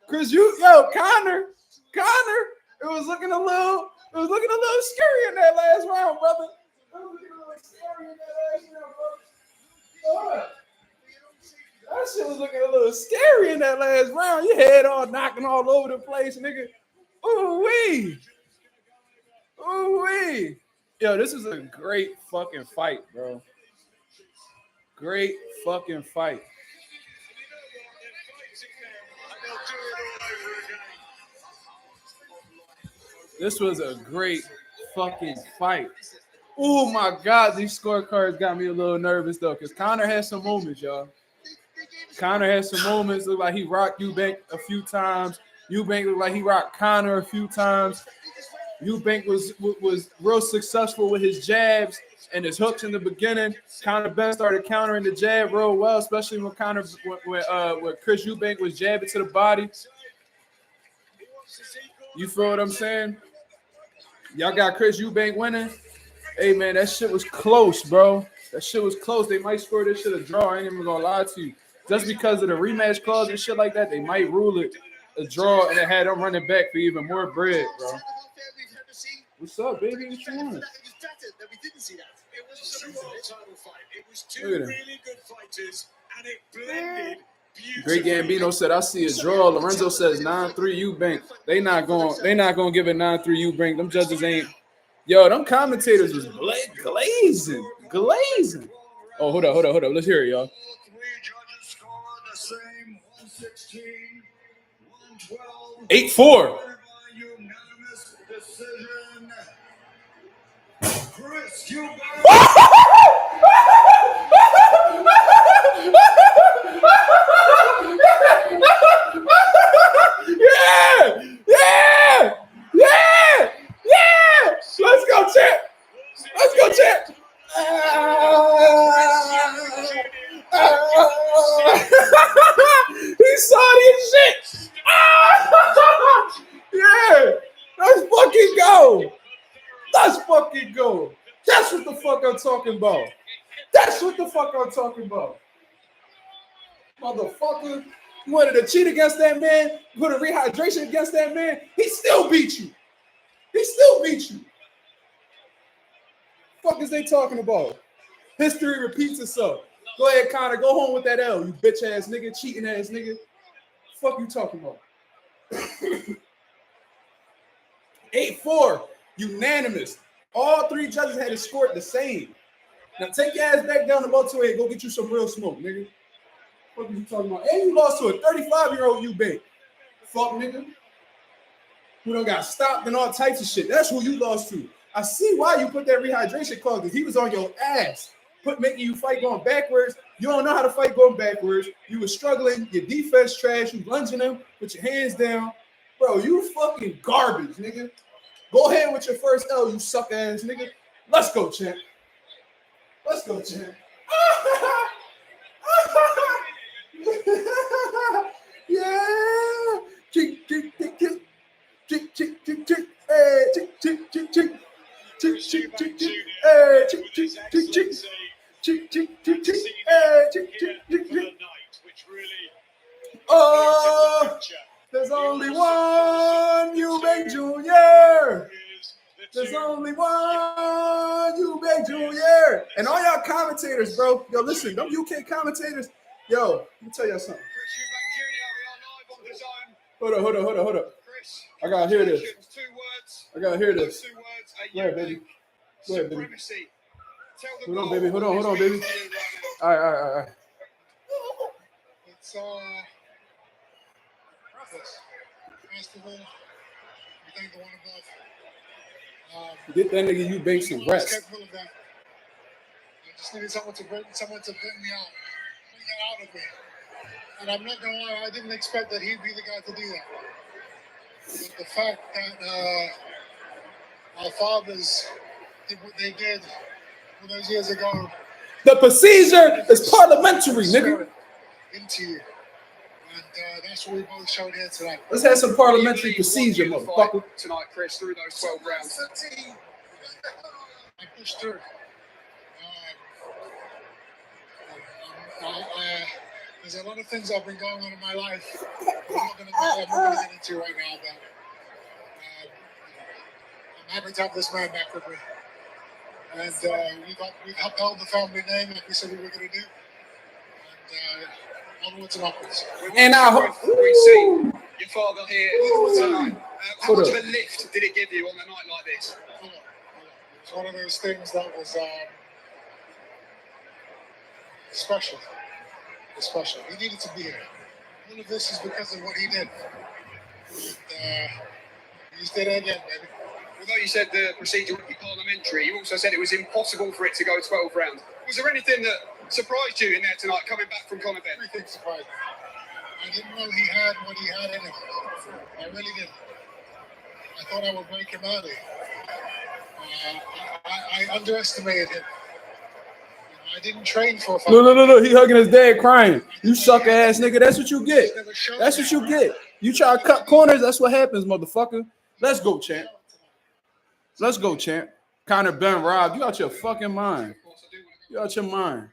Cause Conor, it was looking a little scary in that last round, brother. It was looking a little scary in that last round, brother. That shit was looking a little scary in that last round. Your head all knocking all over the place, nigga. Ooh wee. Ooh wee. Yo, this is a great fucking fight, bro. Great fucking fight. This was a great fucking fight. Oh my God, these scorecards got me a little nervous though, because Conor had some moments, y'all. Conor had some moments. Looked like he rocked Eubank a few times. Eubank looked like he rocked Conor a few times. Eubank was real successful with his jabs and his hooks in the beginning. Conor Benn started countering the jab real well, especially when Chris Eubank was jabbing to the body. You feel what I'm saying? Y'all got Chris Eubank winning. Hey man, that shit was close, bro. That shit was close. They might score this shit a draw. I ain't even gonna lie to you. Just because of the rematch clause and shit like that, they might rule it a draw and it had them running back for even more bread, bro. What's up, baby? What you want? It was two really good fighters, and it blended. Great Gambino said, "I see a draw." Lorenzo says 9-3 Eubank. They not gonna give it 9-3 Eubank. Them judges ain't. Yo, them commentators was glazing. Oh, hold up. Let's hear it, y'all. 8-4. Chris Eubank. Yeah! Let's go, champ! He saw this shit! Yeah! Let's fucking go! That's what the fuck I'm talking about. Motherfucker, you wanted to cheat against that man, put a rehydration against that man, he still beat you. Fuck is they talking about? History repeats itself. Go ahead, Conor, go home with that L, you bitch ass nigga, cheating ass nigga. Fuck you talking about? 8-4, unanimous. All three judges had it scored the same. Now take your ass back down to motorway and go get you some real smoke, nigga. What are you talking about? And you lost to a 35-year-old Eubank. Fuck, nigga. Who done got stopped and all types of shit. That's who you lost to. I see why you put that rehydration clause, because he was on your ass. Making you fight going backwards. You don't know how to fight going backwards. You were struggling. Your defense trash. You lunging him. Put your hands down. Bro, you fucking garbage, nigga. Go ahead with your first L, you suck ass nigga. Let's go, champ. Yeah. Oh, there's only one Eubank Jr. And all y'all commentators, bro. Yo, listen, them UK commentators. Yo, let me tell y'all something. Hold up. I gotta hear this. Go ahead, baby. Hold on, baby. All right. It's first of all, we thank the one above. Get that nigga Eubank some rest. Capable of that. I just needed someone to bring me out of me. And I'm not gonna lie, I didn't expect that he'd be the guy to do that. But the fact that our fathers did what they did all those years ago. The procedure is parliamentary, nigga. Into you. And that's what we both showed here tonight. Let's have some parliamentary procedure, motherfucker. Tonight, Chris, through those 12 rounds. I pushed through. There's a lot of things I've been going on in my life. I'm not going get into right now, but I'm happy to have this man back with me. And we've upheld the family name like we said we were going to do. And onwards and upwards. And I hope we see your father here tonight. How much of a lift did it give you on a night like this? It's one of those things that was special. It's special. He needed to be here. All of this is because of what he did. And, he just did it again, baby. Although you said the procedure would be parliamentary, you also said it was impossible for it to go 12 rounds. Was there anything that surprised you in there tonight, coming back from Conor Benn? Everything surprised me. I didn't know he had what he had in him. I really didn't. I thought I would break him early. I underestimated him. I didn't train for a fight. No. He hugging his dad, crying. You suck ass nigga. That's what you get. That's what you get. You try to cut corners. That's what happens, motherfucker. Let's go, champ. Let's go, champ. Conor Benn, Rob, you out your fucking mind. You out your mind.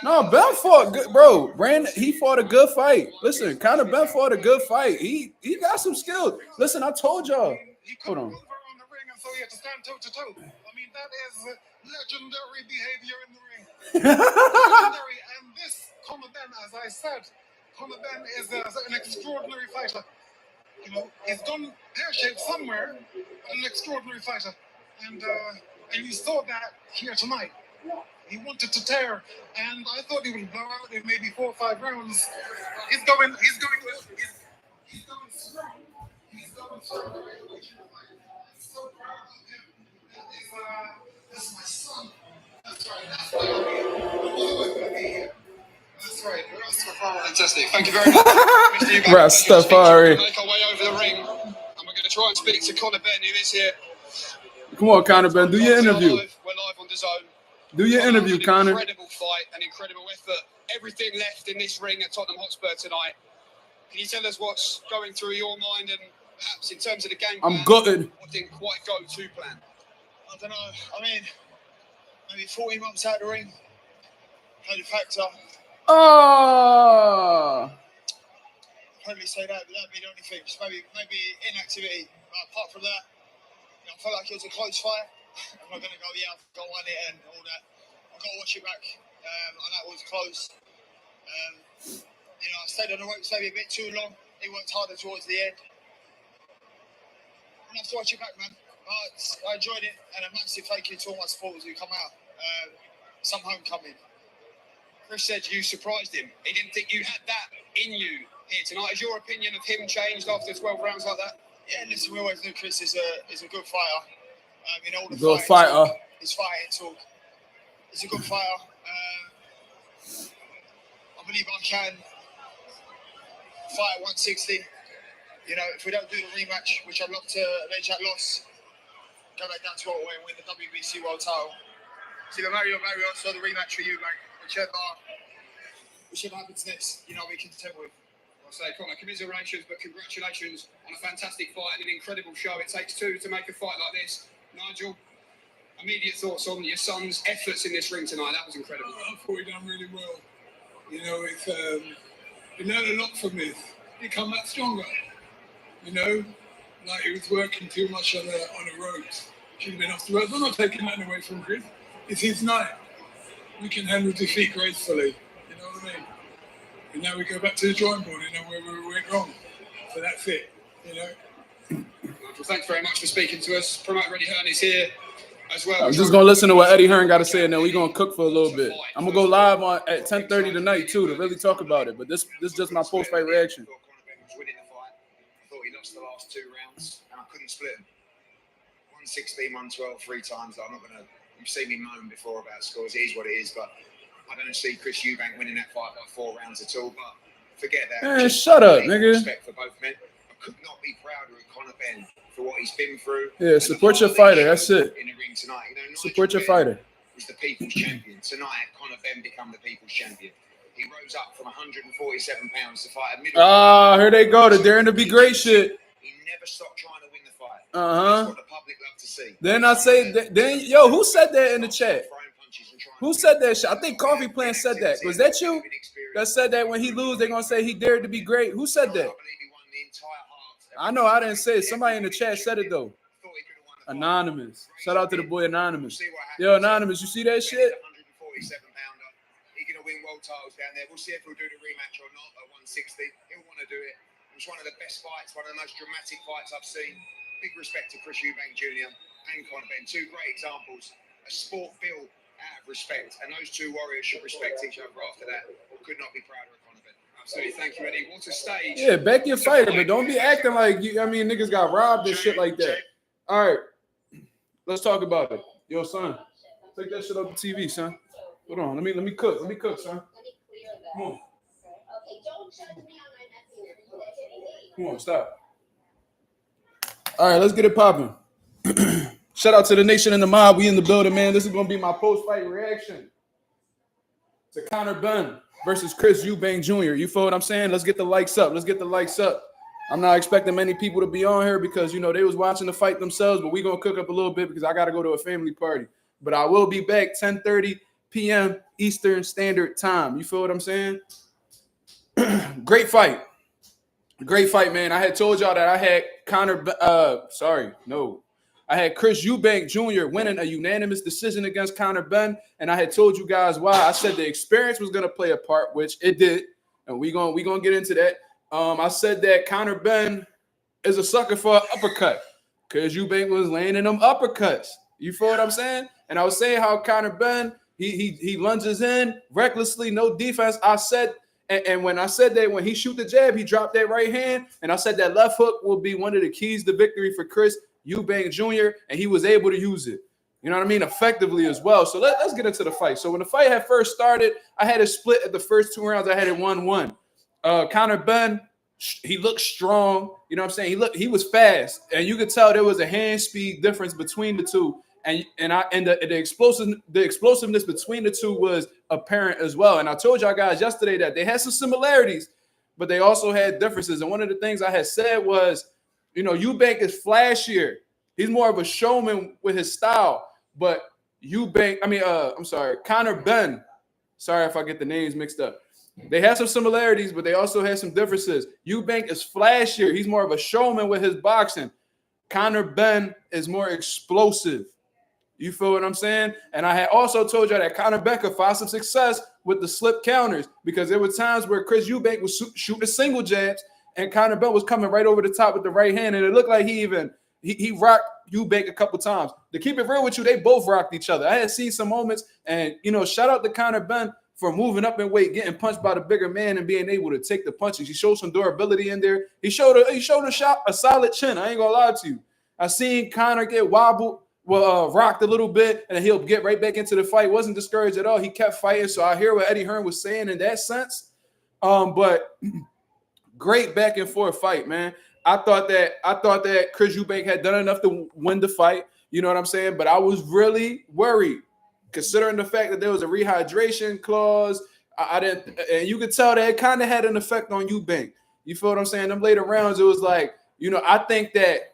No, Benn fought good, bro. Brandon, he fought a good fight. Listen, Conor Benn fought a good fight. He got some skills. Listen, I told y'all. Hold on. So he had to stand toe to toe. I mean, that is legendary behavior in the ring. Legendary. And this Conor Benn, as I said, Conor Benn is an extraordinary fighter. You know, he's done pear-shaped somewhere, an extraordinary fighter. And you saw that here tonight. He wanted to tear, and I thought he would blow out in maybe 4 or 5 rounds. He's going strong. He's going strong. So proud of him. That's my son. That's right. That's right. Fantastic. Thank you very much, Mr. Eubank. Rastafari. We'll make our way over the ring, and we're going to try and speak to Conor Benn, who is here. Come on, Conor Benn. Do your interview. We're live on the zone. Do your interview, Conor. Incredible fight, an incredible effort. Everything left in this ring at Tottenham Hotspur tonight. Can you tell us what's going through your mind, and perhaps in terms of the game plan, I'm gutted. what didn't quite go to plan? I don't know. I mean, maybe 40 months out of the ring. Played a factor. Oh. Probably say that, but that'd be the only thing. Just maybe inactivity. But apart from that, I felt like it was a close fight. I'm not going to go, I've got one it and all that. I've got to watch it back. And that was close. I stayed on the ropes maybe a bit too long. He worked harder towards the end. I'm going to have to watch it back, man. I enjoyed it, and a massive thank you to all my supporters who come out. Some homecoming. Chris said you surprised him. He didn't think you had that in you here tonight. Has your opinion of him changed after 12 rounds like that? Yeah, listen, we always knew Chris is a good fighter. Good fighter. His fighting talk. He's a good fighter. I believe I can fight at 160. If we don't do the rematch, which I'd love to avenge that loss, go back down to welterweight and win the WBC world title. See the Mario, so the rematch for you, like whichever happens next, we contend with. I'll say, Conor, commiserations, but congratulations on a fantastic fight and an incredible show. It takes two to make a fight like this. Nigel, immediate thoughts on your son's efforts in this ring tonight. That was incredible. I thought he done really well. It's he learned a lot from this. He come back stronger. Like he was working too much on the ropes. Should have been off the ropes. I'm not taking that away from Chris. It's his night. We can handle defeat gracefully. You know what I mean? And now we go back to the drawing board, where we went wrong. So that's it, Well, thanks very much for speaking to us. Promoter Eddie Hearn is here as well. I'm just going to listen to what Eddie Hearn got to say, and then we're going to cook for a little bit. I'm going to go live at 10:30 tonight, too, to really talk about it. But this is just my post-fight reaction. I thought Conor Benn was winning the fight. I thought he lost the last 2 rounds, and I couldn't split him. 116, 112, 3 times. I'm not going to... You've seen me moan before about scores. It is what it is, but I don't see Chris Eubank winning that fight by 4 rounds at all. But forget that. Man, shut up, nigga. Respect for both men. I could not be prouder of Conor Benn for what he's been through. Yeah, support your fighter. That's it. In the ring tonight, Support your fighter. He's the people's champion. Tonight, Conor Benn become the people's champion. He rose up from 147 pounds to fight a middle. Here they go. The daring to be great shit. He never stopped trying to win the fight. Uh-huh. That's what the public love to see. Then I say, who said that in the chat? Throwing punches and trying Who said that shit? I think Coffee Plant said that. Was that you? That said that when he lose, they're gonna say he dared to be great. Who said that? I know I didn't say it. Somebody in the chat said it though. Anonymous. Shout out to the boy Anonymous. Yo, Anonymous, you see that shit? He's gonna win world titles down there. We'll see if he'll do the rematch or not at 160. He'll want to do it. It's one of the best fights, one of the most dramatic fights I've seen. Big respect to Chris Eubank Jr. and Conor Benn. Two great examples. A sport built out of respect, and those two warriors should respect each other after that. Could not be prouder of Conor Benn. Absolutely. Thank you, Eddie. What a stage. Yeah, back your fighter, but don't be acting like you. I mean, niggas got robbed and shit like that. All right, let's talk about it. Yo, son, take that shit off the TV, son. Hold on, let me cook. Let me cook, son. Come on. Come on, stop. All right, let's get it popping. Shout out to the nation and the mob. We in the building, man. This is gonna be my post-fight reaction to Conor Benn versus Chris Eubank Jr. You feel what I'm saying? Let's get the likes up. Let's get the likes up. I'm not expecting many people to be on here because, you know, they was watching the fight themselves, but we going to cook up a little bit because I got to go to a family party. But I will be back 10:30 p.m. Eastern Standard Time. You feel what I'm saying? Great fight. Great fight, man. I had told y'all that I had I had Chris Eubank Jr. winning a unanimous decision against Conor Benn, and I had told you guys why. I said the experience was going to play a part, which it did, and we gonna get into that. I said that Conor Benn is a sucker for an uppercut because Eubank was landing them uppercuts. You feel what I'm saying? And I was saying how Conor Benn, he lunges in recklessly, no defense. I said, and when I said that when he shoot the jab, he dropped that right hand, and I said that left hook will be one of the keys to victory for Chris Eubank Jr., and he was able to use it. You know what I mean? Effectively as well. So let's get into the fight. So when the fight had first started, I had it split at the first 2 rounds. I had it 1-1. Conor Benn, he looked strong. You know what I'm saying? He was fast, and you could tell there was a hand speed difference between the two. And the explosiveness between the two was apparent as well. And I told y'all guys yesterday that they had some similarities, but they also had differences. And one of the things I had said was, you know, Eubank is flashier. He's more of a showman with his style. But Conor Benn. Sorry if I get the names mixed up. They have some similarities, but they also have some differences. Eubank is flashier. He's more of a showman with his boxing. Conor Benn is more explosive. You feel what I'm saying? And I had also told you that Conor Benn could find some success with the slip counters because there were times where Chris Eubank was shooting single jabs and Conor Benn was coming right over the top with the right hand, and it looked like he rocked Eubank a couple times. To keep it real with you, they both rocked each other. I had seen some moments, and, you know, shout out to Conor Benn for moving up in weight, getting punched by the bigger man, and being able to take the punches. He showed some durability in there. He showed a solid chin. I ain't gonna lie to you. I seen Conor get rocked a little bit, and he'll get right back into the fight. Wasn't discouraged at all. He kept fighting. So I hear what Eddie Hearn was saying in that sense. But great back and forth fight, man. I thought that Chris Eubank had done enough to win the fight. You know what I'm saying? But I was really worried, considering the fact that there was a rehydration clause. I didn't, and you could tell that it kind of had an effect on Eubank. You feel what I'm saying? Them later rounds, it was like, you know, I think that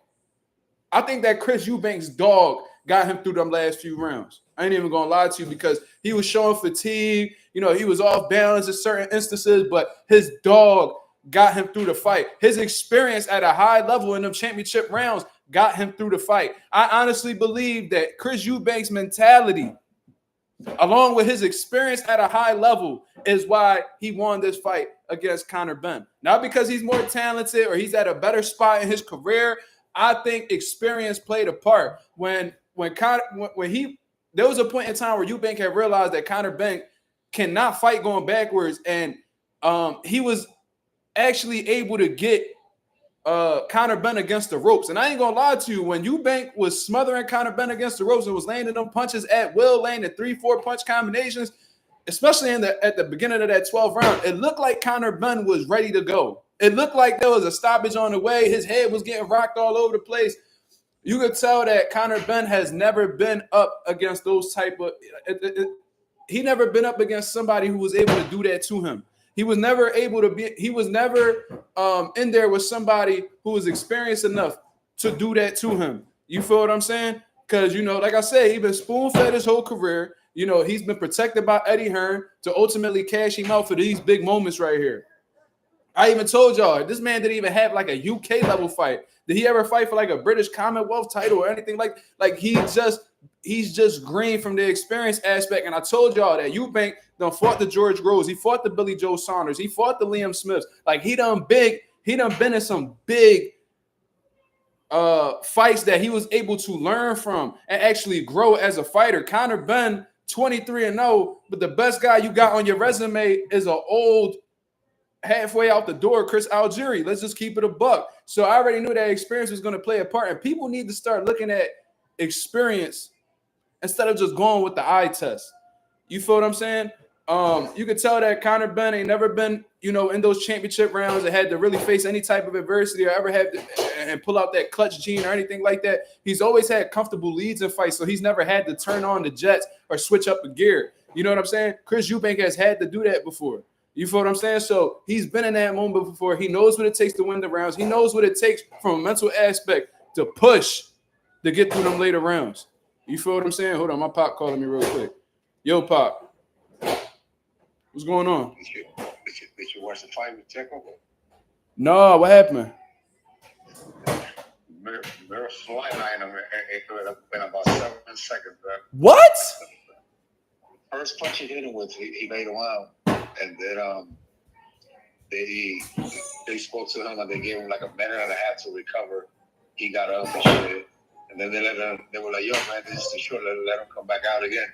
Chris Eubank's dog got him through them last few rounds. I ain't even gonna lie to you because he was showing fatigue. You know, he was off balance in certain instances, but his dog got him through the fight. His experience at a high level in them championship rounds got him through the fight. I honestly believe that Chris Eubank's mentality, along with his experience at a high level, is why he won this fight against Conor Benn. Not because he's more talented or he's at a better spot in his career. I think experience played a part. There was a point in time where Eubank had realized that Conor Benn cannot fight going backwards, and he was actually able to get Conor Benn against the ropes. And I ain't gonna lie to you, when Eubank was smothering Conor Benn against the ropes and was landing them punches at will, landing 3-4 punch combinations, especially at the beginning of that 12th round, it looked like Conor Benn was ready to go. It looked like there was a stoppage on the way. His head was getting rocked all over the place. You could tell that Conor Benn has never been up against those type of he never been up against somebody who was able to do that to him. He was never in there with somebody who was experienced enough to do that to him. You feel what I'm saying? Because, you know, like I said, he's been spoon-fed his whole career. he's been protected by Eddie Hearn to ultimately cash him out for these big moments right here. I even told y'all, this man didn't even have like a UK level fight. Did he ever fight for like a British Commonwealth title or anything like he's just green from the experience aspect. And I told y'all that Eubank done fought the George Groves. He fought the Billy Joe Saunders. He fought the Liam Smiths. Like he done been in some big fights that he was able to learn from and actually grow as a fighter. Conor Benn, 23-0, but the best guy you got on your resume is an old halfway out the door Chris Algieri. Let's just keep it a buck. So I already knew that experience was going to play a part, and people need to start looking at experience instead of just going with the eye test. You feel what I'm saying? You could tell that Conor Benn ain't never been, in those championship rounds and had to really face any type of adversity or ever had to and pull out that clutch gene or anything like that. He's always had comfortable leads in fights, so he's never had to turn on the jets or switch up a gear. You know what I'm saying? Chris Eubank has had to do that before. You feel what I'm saying? So he's been in that moment before. He knows what it takes to win the rounds. He knows what it takes from a mental aspect to push to get through them later rounds. You feel what I'm saying? Hold on, my pop calling me real quick. Yo, Pop. What's going on? Did you watch the fight with Checo? No, what happened? Mirror flight line him in about 7 seconds, bro. What? First punch he hit him with, he made him out. And then they spoke to him and they gave him like a minute and a half to recover. He got up and shit. And then they were like, yo, man, this is too short. Let him come back out again.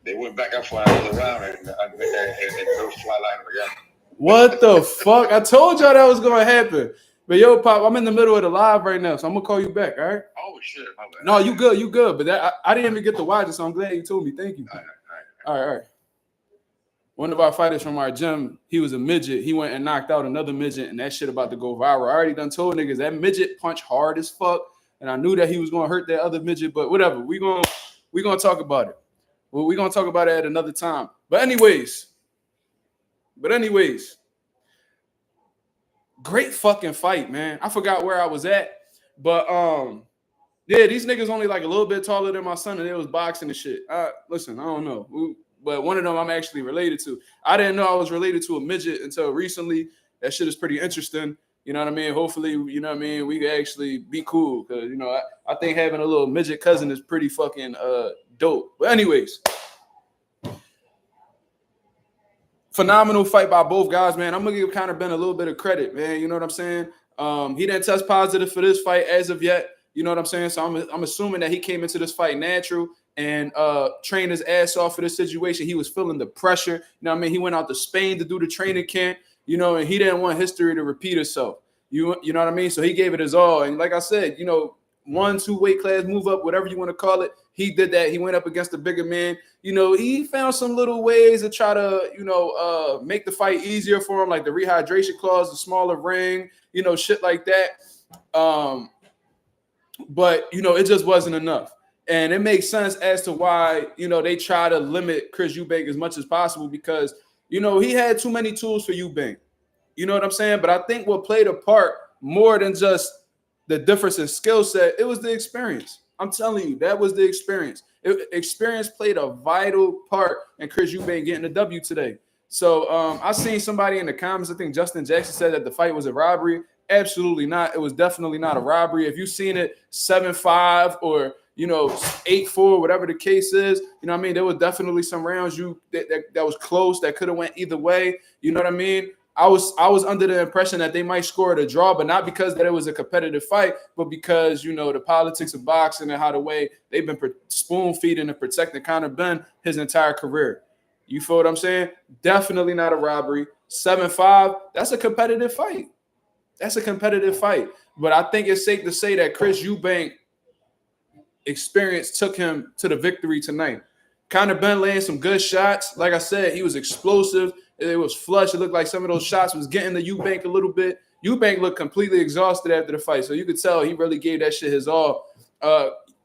They went back up for another round and they'll fly line again. What the fuck? I told y'all that was going to happen. But yo, Pop, I'm in the middle of the live right now, so I'm going to call you back, all right? Oh, shit. My bad. No, you good. But I didn't even get to watch it, so I'm glad you told me. Thank you. All right. One of our fighters from our gym, he was a midget. He went and knocked out another midget, and that shit about to go viral. I already done told niggas that midget punch hard as fuck, and I knew that he was going to hurt that other midget, but whatever. We gonna talk about it. Well, we're going to talk about it at another time. But anyways, great fucking fight, man. I forgot where I was at, but yeah, these niggas only like a little bit taller than my son, and they was boxing and shit. Listen, I don't know. But one of them I'm actually related to. I didn't know I was related to a midget until recently. That shit is pretty interesting. You know what I mean? Hopefully, you know what I mean, we can actually be cool because, I think having a little midget cousin is pretty fucking dope. But anyways, phenomenal fight by both guys, man. I'm going to give Conor Benn a little bit of credit, man. You know what I'm saying? He didn't test positive for this fight as of yet. You know what I'm saying? So I'm assuming that he came into this fight natural and trained his ass off for this situation. He was feeling the pressure. You know what I mean? He went out to Spain to do the training camp, and he didn't want history to repeat itself. You know what I mean? So he gave it his all. And like I said, 1-2 weight class move up, whatever you want to call it. He did that. He went up against a bigger man. He found some little ways to try to, make the fight easier for him, like the rehydration clause, the smaller ring, shit like that. But, it just wasn't enough. And it makes sense as to why, they try to limit Chris Eubank as much as possible because, he had too many tools for Eubank. You know what I'm saying? But I think what played a part more than just the difference in skill set, it was the experience. I'm telling you, that was the experience. Experience played a vital part in Chris Eubank getting the W today. So I seen somebody in the comments, I think Justin Jackson said that the fight was a robbery. Absolutely not. It was definitely not a robbery. If you've seen it 7-5 or 8-4, whatever the case is, there was definitely some rounds that was close that could have went either way. You know what I mean? I was under the impression that they might score it a draw, but not because that it was a competitive fight, but because the politics of boxing and how the way they've been spoon feeding and protecting Conor Benn his entire career. You feel what I'm saying? Definitely not a robbery. 7-5, that's a competitive fight. But I think it's safe to say that Chris Eubank experience took him to the victory tonight. Conor Benn laying some good shots. Like I said, he was explosive. It was flush. It looked like some of those shots was getting the Eubank a little bit. Eubank looked completely exhausted after the fight, so you could tell he really gave that shit his all.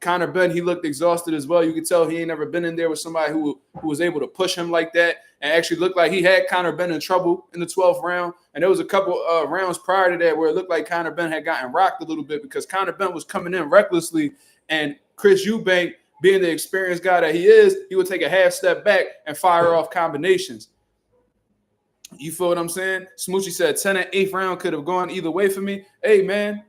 Conor Benn, he looked exhausted as well. You could tell he ain't never been in there with somebody who was able to push him like that and actually looked like he had Conor Benn in trouble in the 12th round. And there was a couple rounds prior to that where it looked like Conor Benn had gotten rocked a little bit because Conor Benn was coming in recklessly and Chris Eubank being the experienced guy that he is, he would take a half step back and fire off combinations. You feel what I'm saying? Smoochie said 10 and 8th round could have gone either way for me. Hey, man,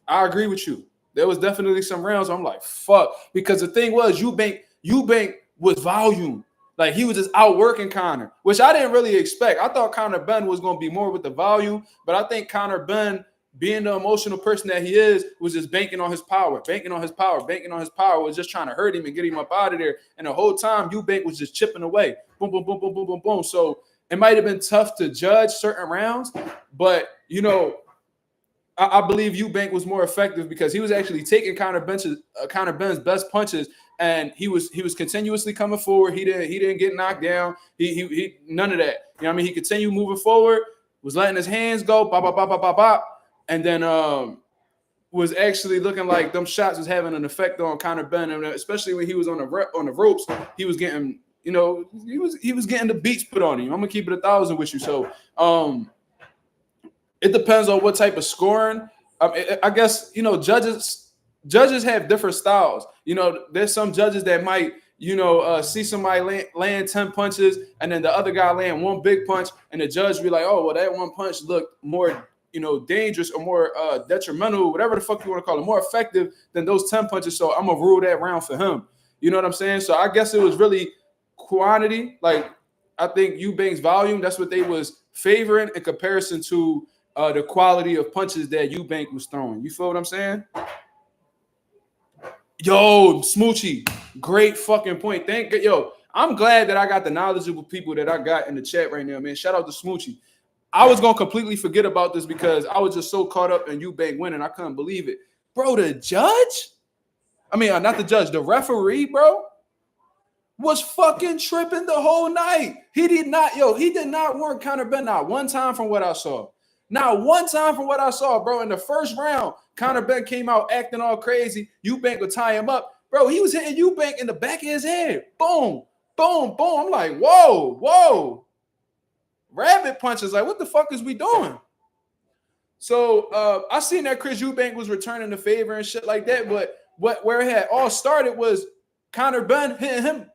I agree with you. There was definitely some rounds I'm like, fuck. Because the thing was, Eubank was volume. Like, he was just outworking Conor, which I didn't really expect. I thought Conor Benn was going to be more with the volume, but I think Conor Benn, being the emotional person that he is, was just banking on his power, was just trying to hurt him and get him up out of there. And the whole time, Eubank was just chipping away. Boom, boom, boom, boom, boom, boom, boom. So it might have been tough to judge certain rounds, but, you know, I believe Eubank was more effective because he was actually taking Conor Benn's best punches, and he was continuously coming forward. He didn't get knocked down. He none of that. You know what I mean? He continued moving forward, was letting his hands go, bop, bop, bop, bop, bop, bop, and then was actually looking like them shots was having an effect on Conor Benn, and especially when he was on the ropes, he was getting, you know, he was getting the beats put on him. I'm gonna keep it 1,000 with you. So it depends on what type of scoring. I guess, you know, judges have different styles. You know, there's some judges that might, you know, see somebody land 10 punches and then the other guy land one big punch, and the judge be like, oh, well, that one punch looked more, you know, dangerous or more detrimental, whatever the fuck you want to call it, more effective than those 10 punches. So I'm gonna rule that round for him. You know what I'm saying? So I guess it was really quantity. Like, I think Eubank's volume, that's what they was favoring in comparison to the quality of punches that Eubank was throwing. You feel what I'm saying? Yo, Smoochie, great fucking point. I'm glad that I got the knowledgeable people that I got in the chat right now, man. Shout out to Smoochie. I was gonna completely forget about this because I was just so caught up in Eubank winning. I couldn't believe it, bro. The judge, I mean, not the judge, the referee, bro, was fucking tripping the whole night. He did not warn Conor Benn not one time from what I saw. Not one time from what I saw, bro. In the first round, Conor Benn came out acting all crazy. Eubank would tie him up. Bro, he was hitting Eubank in the back of his head. Boom, boom, boom. I'm like, whoa. Rabbit punches. Like, what the fuck is we doing? So I seen that Chris Eubank was returning the favor and shit like that. But where it had all started was Conor Benn hitting him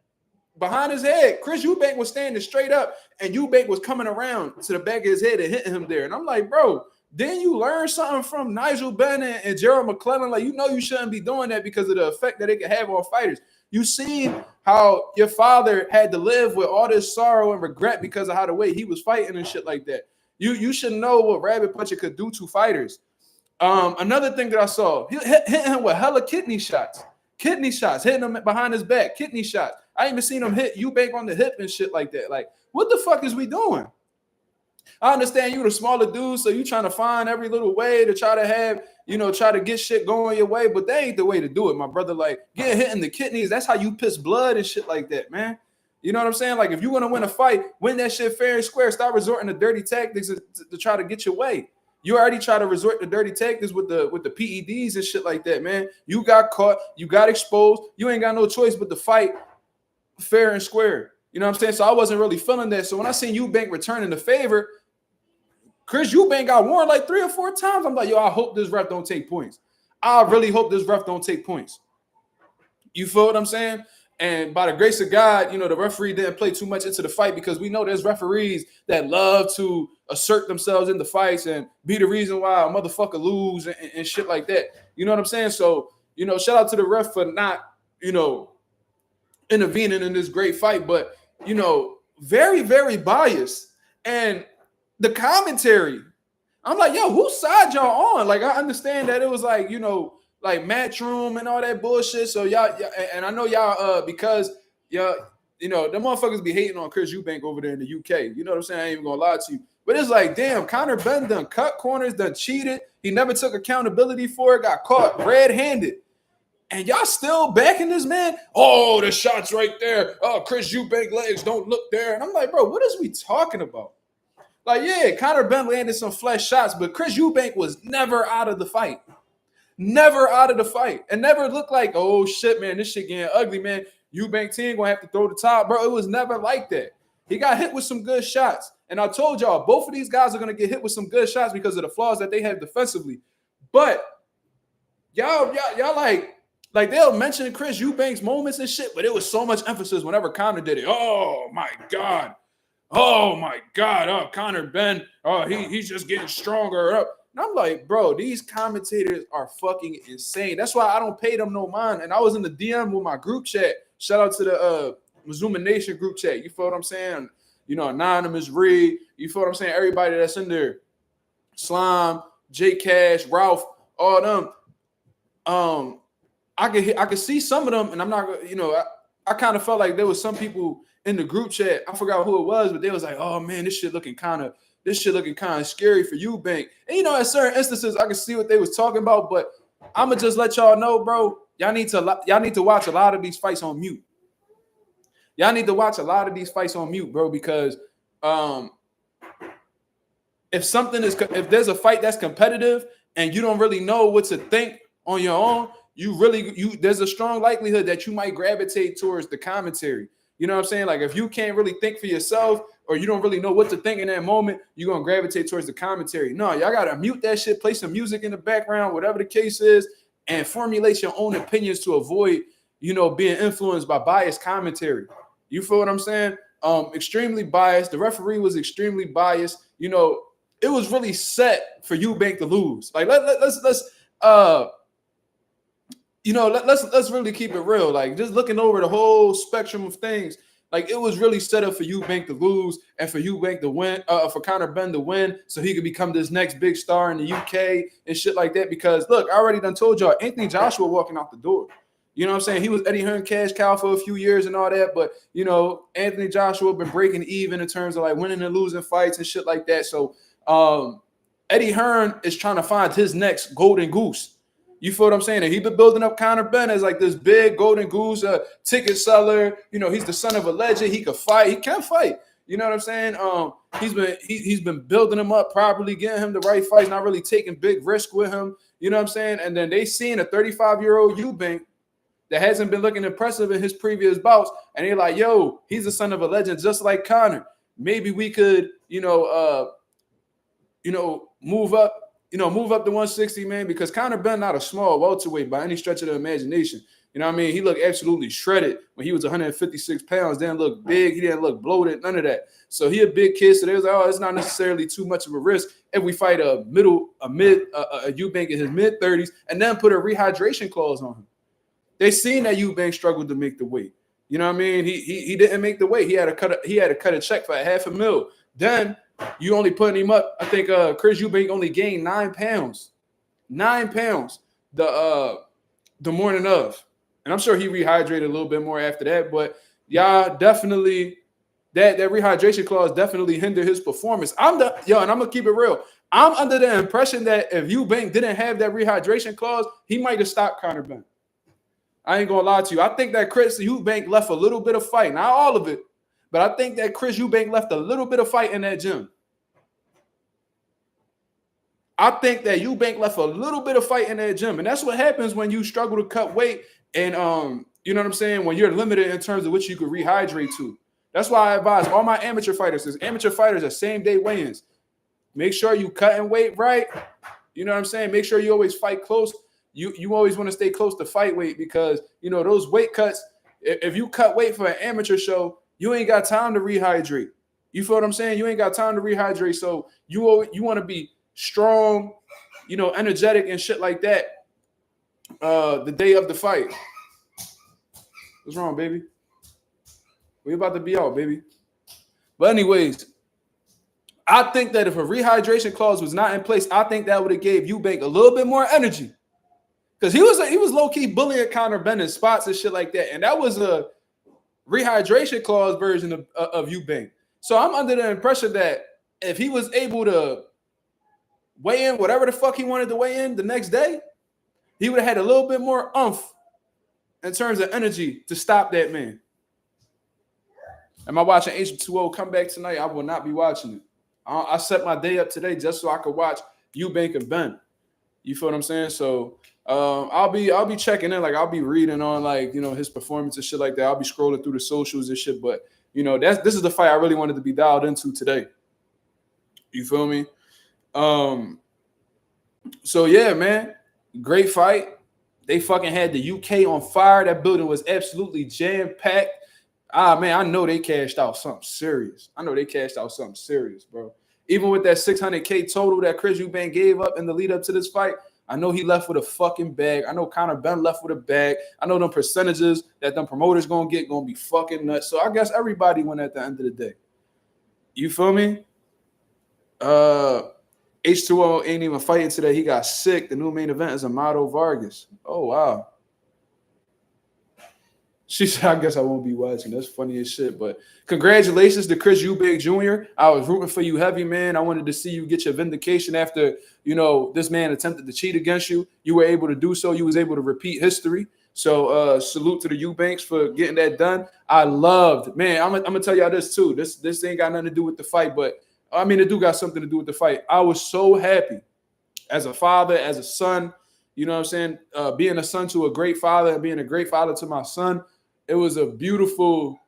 behind his head. Chris Eubank was standing straight up, and Eubank was coming around to the back of his head and hitting him there. And I'm like, bro, didn't you learn something from Nigel Benn and Gerald McClellan? Like, you know you shouldn't be doing that because of the effect that it can have on fighters. You seen how your father had to live with all this sorrow and regret because of how the way he was fighting and shit like that. You should know what rabbit punching could do to fighters. Another thing that I saw, he hit him with hella kidney shots, hitting him behind his back, kidney shots. I even seen him hit Eubank on the hip and shit like that. Like, what the fuck is we doing? I understand you the smaller dude, so you trying to find every little way to try to have, you know, try to get shit going your way, but that ain't the way to do it, my brother. Like, getting hit in the kidneys, that's how you piss blood and shit like that, man. You know what I'm saying? Like, if you want to win a fight, win that shit fair and square. Stop resorting to dirty tactics to try to get your way. You already try to resort to dirty tactics with the PEDs and shit like that, man. You got caught, you got exposed, you ain't got no choice but to fight fair and square. You know what I'm saying? So I wasn't really feeling that. So when I seen Eubank returning the favor, Chris Eubank got warned like 3 or 4 times. I'm like, yo, I hope this ref don't take points. I really hope this ref don't take points. You feel what I'm saying? And by the grace of God, you know, the referee didn't play too much into the fight because we know there's referees that love to assert themselves in the fights and be the reason why a motherfucker lose and shit like that. You know what I'm saying? So, you know, shout out to the ref for not, you know, intervening in this great fight, but, you know, very, very biased. And the commentary, I'm like, yo, whose side y'all on? Like, I understand that it was like, you know, like Matchroom and all that bullshit. So y'all, and I know y'all, because y'all, you know, them motherfuckers be hating on Chris Eubank over there in the UK. You know what I'm saying? I ain't even gonna lie to you. But it's like, damn, Conor Benn done cut corners, done cheated. He never took accountability for it, got caught red-handed. And y'all still backing this man? Oh, the shot's right there. Oh, Chris Eubank legs don't look there. And I'm like, bro, what is we talking about? Like, yeah, Conor Benn landed some flesh shots, but Chris Eubank was never out of the fight. Never out of the fight. And never looked like, oh, shit, man, this shit getting ugly, man. Eubank team going to have to throw the top. Bro, it was never like that. He got hit with some good shots. And I told y'all, both of these guys are going to get hit with some good shots because of the flaws that they have defensively. But y'all like, Like they'll mention Chris Eubank's moments and shit, but it was so much emphasis whenever Conor did it. Oh my God. Oh my God. Oh, Conor Benn. Oh, he's just getting stronger. And I'm like, bro, these commentators are fucking insane. That's why I don't pay them no mind. And I was in the DM with my group chat. Shout out to the Mazuma Nation group chat. You feel what I'm saying? You know, Anonymous, Reed. You feel what I'm saying? Everybody that's in there. Slime, J Cash, Ralph, all them. I could see some of them, and I'm not, you know, I kind of felt like there was some people in the group chat. I forgot who it was, but they was like, "Oh man, this shit looking kind of scary for Eubank." And you know, at certain instances, I could see what they was talking about, but I'ma just let y'all know, bro. Y'all need to watch a lot of these fights on mute. Y'all need to watch a lot of these fights on mute, bro, because if there's a fight that's competitive and you don't really know what to think on your own, there's a strong likelihood that you might gravitate towards the commentary. You know what I'm saying? Like if you can't really think for yourself or you don't really know what to think in that moment, you're gonna gravitate towards the commentary. No, y'all gotta mute that shit, play some music in the background, whatever the case is, and formulate your own opinions to avoid, you know, being influenced by biased commentary. You feel what I'm saying? Extremely biased. The referee was extremely biased. You know, it was really set for Eubank to lose. Like let's really keep it real. Like just looking over the whole spectrum of things, like it was really set up for Eubank to lose and for Eubank to win, for Conor Benn to win, so he could become this next big star in the UK and shit like that. Because look, I already done told y'all, Anthony Joshua walking out the door. You know what I'm saying? He was Eddie Hearn cash cow for a few years and all that, but you know, Anthony Joshua been breaking even in terms of like winning and losing fights and shit like that. So Eddie Hearn is trying to find his next golden goose. You feel what I'm saying? And he's been building up Conor Benn as like this big golden goose, ticket seller. You know, he's the son of a legend. He could fight. He can fight. You know what I'm saying? He's been building him up properly, getting him the right fights, not really taking big risk with him. You know what I'm saying? And then they seen a 35-year-old Eubank that hasn't been looking impressive in his previous bouts, and they're like, "Yo, he's the son of a legend, just like Conor. Maybe we could, move up." Move up to 160, man, because Conor Benn not a small welterweight by any stretch of the imagination. You know what I mean? He looked absolutely shredded when he was 156 pounds. Didn't look big. He didn't look bloated, none of that. So he a big kid. So they was like, oh, it's not necessarily too much of a risk if we fight a Eubank in his mid-30s and then put a rehydration clause on him. They seen that Eubank struggled to make the weight. You know what I mean? He didn't make the weight. He had to cut a check for $500,000. Then you only putting him up. I think Chris Eubank only gained 9 pounds. 9 pounds the morning of. And I'm sure he rehydrated a little bit more after that. But y'all definitely that rehydration clause definitely hindered his performance. And I'm gonna keep it real. I'm under the impression that if Eubank didn't have that rehydration clause, he might have stopped Conor Benn. I ain't gonna lie to you. I think that Chris Eubank left a little bit of fight, not all of it. But I think that Chris Eubank left a little bit of fight in that gym. I think that Eubank left a little bit of fight in that gym. And that's what happens when you struggle to cut weight and, you know what I'm saying, when you're limited in terms of what you could rehydrate to. That's why I advise all my amateur fighters, because amateur fighters are same-day weigh-ins. Make sure you cutting weight right. You know what I'm saying? Make sure you always fight close. You always want to stay close to fight weight because, you know, those weight cuts, if you cut weight for an amateur show, you ain't got time to rehydrate. You feel what I'm saying? You ain't got time to rehydrate. So you want to be strong, you know, energetic and shit like that the day of the fight. What's wrong, baby? We about to be out, baby. But anyways, I think that if a rehydration clause was not in place, I think that would have gave Eubank a little bit more energy. Because he was low-key bullying Conor Benn in spots and shit like that. And that was a rehydration clause version of Eubank. So I'm under the impression that if he was able to weigh in whatever the fuck he wanted to weigh in the next day, he would have had a little bit more oomph in terms of energy to stop that man. Am I watching H2O come back tonight? I will not be watching it. I set my day up today just so I could watch Eubank and Benn. You feel what I'm saying? So I'll be checking in. Like I'll be reading on like, you know, his performance and shit like that. I'll be scrolling through the socials and shit. But you know, this is the fight I really wanted to be dialed into today. You feel me? So yeah, man, great fight. They fucking had the UK on fire. That building was absolutely jam-packed. Ah, man, I know they cashed out something serious. Bro. Even with that $600K total that Chris Eubank gave up in the lead up to this fight, I know he left with a fucking bag. I know Conor Benn left with a bag. I know them percentages that them promoters gonna be fucking nuts. So I guess everybody won at the end of the day. You feel me? H2O ain't even fighting today. He got sick. The new main event is Amado Vargas. Oh, wow. She said, I guess I won't be watching. That's funny as shit. But congratulations to Chris Eubank Jr. I was rooting for you heavy, man. I wanted to see you get your vindication after, this man attempted to cheat against you. You were able to do so. You was able to repeat history. So salute to the Eubanks for getting that done. I loved, man, I'm going to tell y'all this too. This ain't got nothing to do with the fight, but I mean, it do got something to do with the fight. I was so happy as a father, as a son, you know what I'm saying? Being a son to a great father and being a great father to my son. It was a beautiful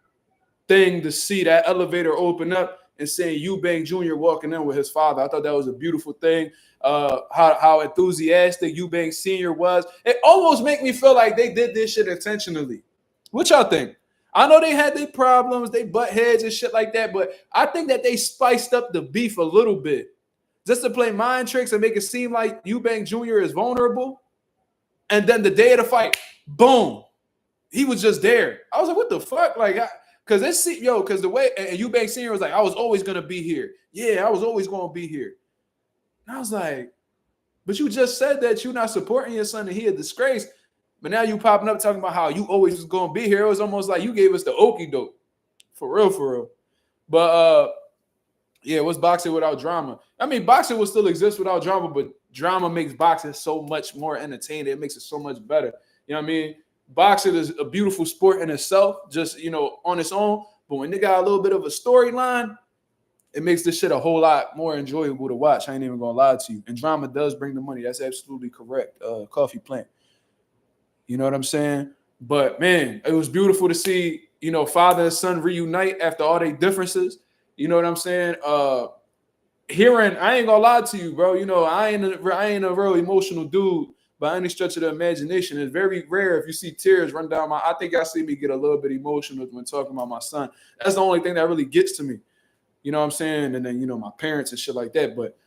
thing to see that elevator open up and seeing Eubank Jr. walking in with his father. I thought that was a beautiful thing. How enthusiastic Eubank Sr. was. It almost made me feel like they did this shit intentionally. What y'all think? I know they had their problems, they butt heads and shit like that, but I think that they spiced up the beef a little bit just to play mind tricks and make it seem like Eubank Jr. is vulnerable. And then the day of the fight, boom, he was just there. I was like, what the fuck? Like, because the way, and Eubank Sr. was like, I was always going to be here. Yeah, I was always going to be here. And I was like, but you just said that you're not supporting your son and he a disgrace. But now you popping up talking about how you always was going to be here. It was almost like you gave us the okie doke. For real. But, yeah, what's boxing without drama? I mean, boxing will still exist without drama, but drama makes boxing so much more entertaining. It makes it so much better. You know what I mean? Boxing is a beautiful sport in itself, just, on its own. But when they got a little bit of a storyline, it makes this shit a whole lot more enjoyable to watch. I ain't even going to lie to you. And drama does bring the money. That's absolutely correct. Coffee plant. You know what I'm saying? But, man, it was beautiful to see, father and son reunite after all their differences. You know what I'm saying? Hearing, I ain't going to lie to you, bro. I ain't a real emotional dude by any stretch of the imagination. It's very rare if you see tears run down I think y'all see me get a little bit emotional when talking about my son. That's the only thing that really gets to me. You know what I'm saying? And then, my parents and shit like that. But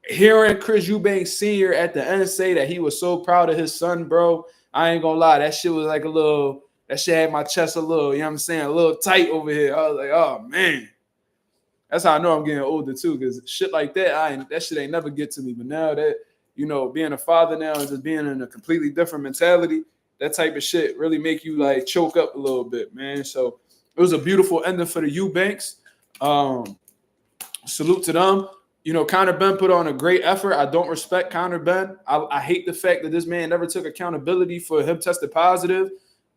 hearing Chris Eubank Sr. at the end say that he was so proud of his son, bro, I ain't gonna lie. That shit was like that shit had my chest a little, you know what I'm saying, a little tight over here. I was like, oh, man. That's how I know I'm getting older, too, because shit like that, that shit ain't never get to me. But now that, being a father now and just being in a completely different mentality, that type of shit really make you, like, choke up a little bit, man. So it was a beautiful ending for the Eubanks. Salute to them. Conor Benn put on a great effort. I don't respect Conor Benn. I hate the fact that this man never took accountability for him tested positive.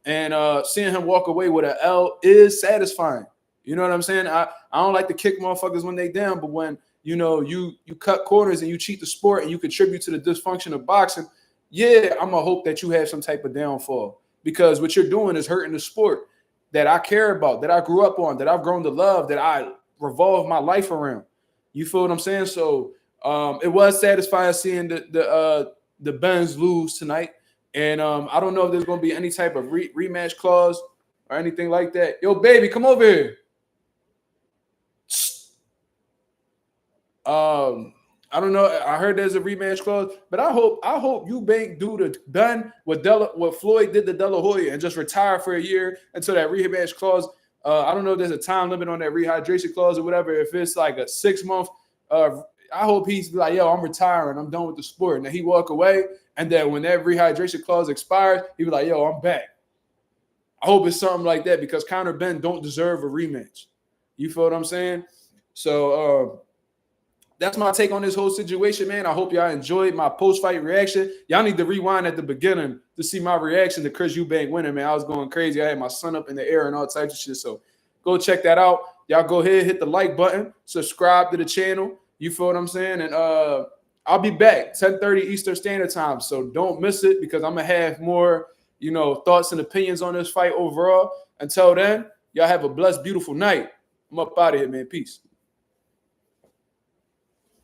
And seeing him walk away with an L is satisfying. You know what I'm saying? I don't like to kick motherfuckers when they down, but when, you cut corners and you cheat the sport and you contribute to the dysfunction of boxing, yeah, I'm going to hope that you have some type of downfall. Because what you're doing is hurting the sport that I care about, that I grew up on, that I've grown to love, that I revolve my life around. You feel what I'm saying? So it was satisfying seeing the Benns lose tonight. And I don't know if there's going to be any type of rematch clause or anything like that. Yo, baby, come over here. I don't know. I heard there's a rematch clause, but I hope Eubank do the done what Floyd did to De La Hoya and just retire for a year until that rematch clause. I don't know if there's a time limit on that rehydration clause or whatever. If it's like a 6 month, I hope he's like, yo, I'm retiring. I'm done with the sport. And then he walk away. And then when that rehydration clause expires, he be like, yo, I'm back. I hope it's something like that because Conor Benn don't deserve a rematch. You feel what I'm saying? So that's my take on this whole situation, man. I hope y'all enjoyed my post-fight reaction. Y'all need to rewind at the beginning to see my reaction to Chris Eubank winning, man. I was going crazy. I had my son up in the air and all types of shit. So go check that out. Y'all go ahead, hit the like button, subscribe to the channel. You feel what I'm saying? And I'll be back 10:30 Eastern Standard Time. So don't miss it because I'm going to have more, thoughts and opinions on this fight overall. Until then, y'all have a blessed, beautiful night. I'm up out of here, man. Peace.